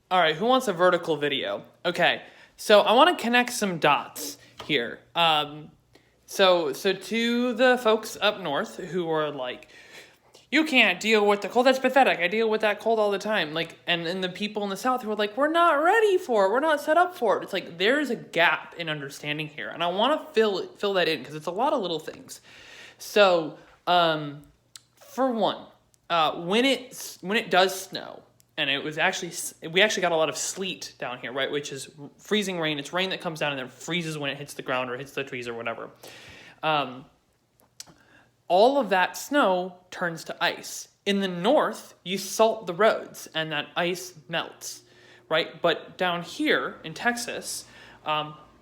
All right, who wants a vertical video? Okay, so I want to connect some dots here. So to the folks up north who are like, you can't deal with the cold. That's pathetic. I deal with that cold all the time. Like, and the people in the south who are like, we're not ready for it. We're not set up for it. It's like there's a gap in understanding here, and I want to fill that in because it's a lot of little things. So, for one, when it does snow. And we actually got a lot of sleet down here, right? Which is freezing rain. It's rain that comes down and then freezes when it hits the ground or hits the trees or whatever. All of that snow turns to ice. In the north, you salt the roads and that ice melts, right? But down here in Texas,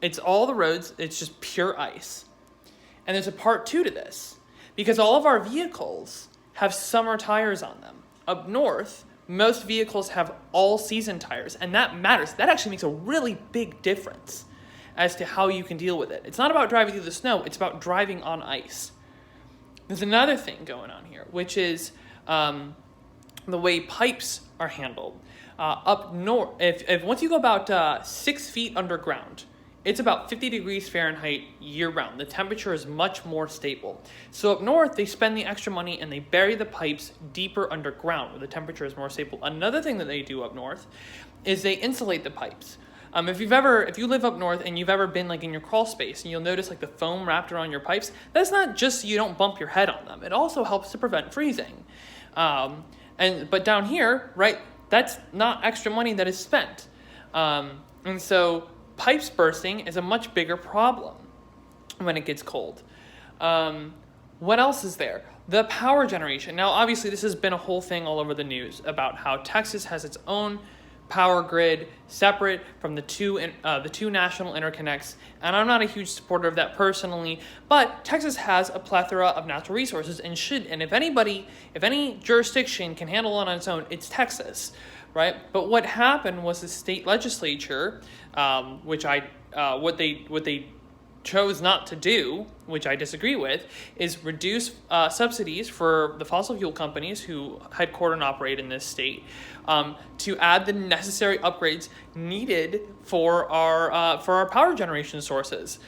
it's all the roads. It's just pure ice. And there's a part two to this because all of our vehicles have summer tires on them. Up north, most vehicles have all-season tires, and that matters. That actually makes a really big difference as to how you can deal with it. It's not about driving through the snow. It's about driving on ice. There's another thing going on here, which is the way pipes are handled. Up north, if once you go about 6 feet underground, it's about 50 degrees Fahrenheit year-round. The temperature is much more stable. So up north, they spend the extra money and they bury the pipes deeper underground where the temperature is more stable. Another thing that they do up north is they insulate the pipes. If you live up north and you've ever been like in your crawl space and you'll notice like the foam wrapped around your pipes, that's not just so you don't bump your head on them. It also helps to prevent freezing. But down here, right, that's not extra money that is spent. And so pipes bursting is a much bigger problem when it gets cold. What else is there? The power generation. Now, obviously, this has been a whole thing all over the news about how Texas has its own power grid separate from the two national interconnects. And I'm not a huge supporter of that personally, but Texas has a plethora of natural resources and if any jurisdiction can handle it on its own, it's Texas. Right, but what happened was the state legislature, what they chose not to do, which I disagree with, is reduce subsidies for the fossil fuel companies who headquarter and operate in this state, to add the necessary upgrades needed for our power generation sources,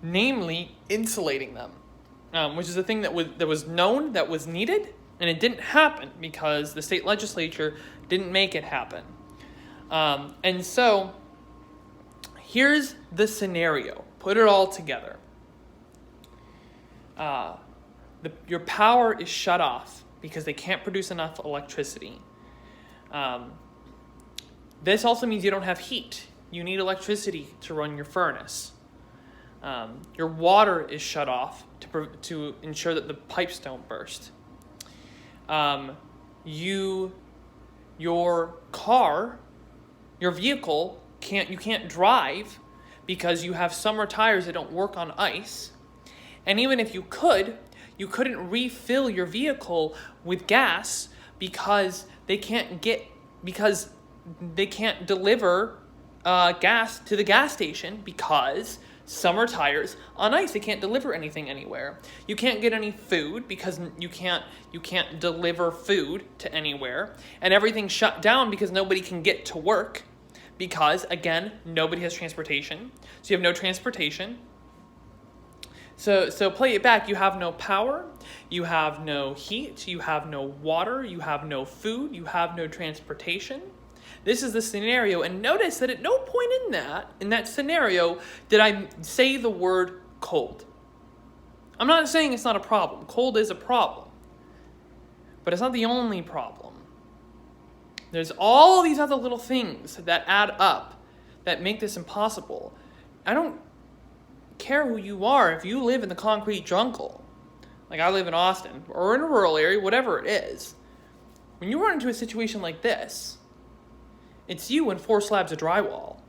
namely insulating them, which is a thing that was known that was needed. And it didn't happen because the state legislature didn't make it happen. And so here's the scenario. Put it all together. Your power is shut off because they can't produce enough electricity. This also means you don't have heat. You need electricity to run your furnace. Your water is shut off to ensure that the pipes don't burst. Your vehicle you can't drive because you have summer tires that don't work on ice. And even if you couldn't refill your vehicle with gas because they can't deliver gas to the gas station because summer tires on ice. They can't deliver anything anywhere. You can't get any food because you can't deliver food to anywhere. And everything's shut down because nobody can get to work because, again, nobody has transportation. So you have no transportation. So play it back. You have no power. You have no heat. You have no water. You have no food. You have no transportation. This is the scenario, and notice that at no point in that scenario did I say the word cold. I'm not saying it's not a problem. Cold is a problem. But it's not the only problem. There's all these other little things that add up that make this impossible. I don't care who you are if you live in the concrete jungle. Like I live in Austin, or in a rural area, whatever it is. When you run into a situation like this, it's you and 4 slabs of drywall.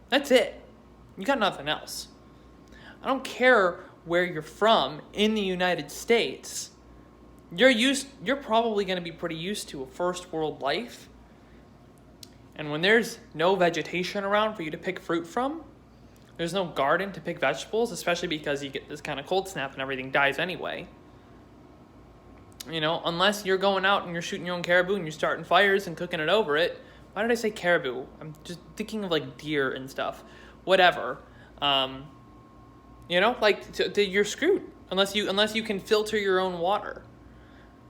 That's it. You got nothing else. I don't care where you're from in the United States. You're probably going to be pretty used to a first world life. And when there's no vegetation around for you to pick fruit from, there's no garden to pick vegetables, especially because you get this kind of cold snap and everything dies anyway. You know, unless you're going out and you're shooting your own caribou and you're starting fires and cooking it over it, why did I say caribou? I'm just thinking of like deer and stuff. Whatever. You know, like you're screwed unless you can filter your own water,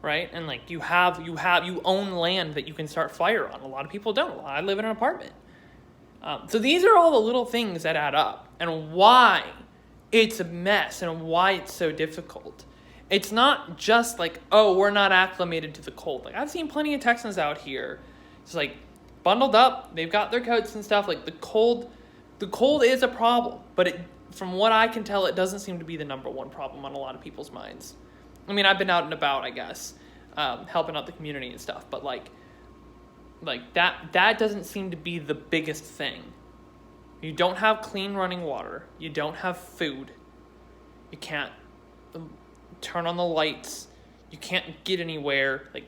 right? And like you own land that you can start fire on. A lot of people don't. I live in an apartment. So these are all the little things that add up, and why it's a mess and why it's so difficult. It's not just like, oh, we're not acclimated to the cold. Like, I've seen plenty of Texans out here, it's like bundled up. They've got their coats and stuff. Like the cold is a problem, but from what I can tell, it doesn't seem to be the number one problem on a lot of people's minds. I mean, I've been out and about, I guess, helping out the community and stuff, but like that doesn't seem to be the biggest thing. You don't have clean running water. You don't have food. You can't turn on the lights. You can't get anywhere. Like,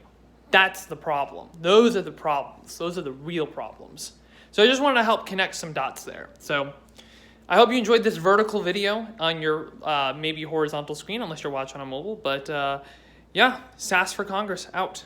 that's the problem. Those are the problems. Those are the real problems. So I just wanted to help connect some dots there. So I hope you enjoyed this vertical video on your maybe horizontal screen, unless you're watching on mobile. But yeah, Sass for Congress out.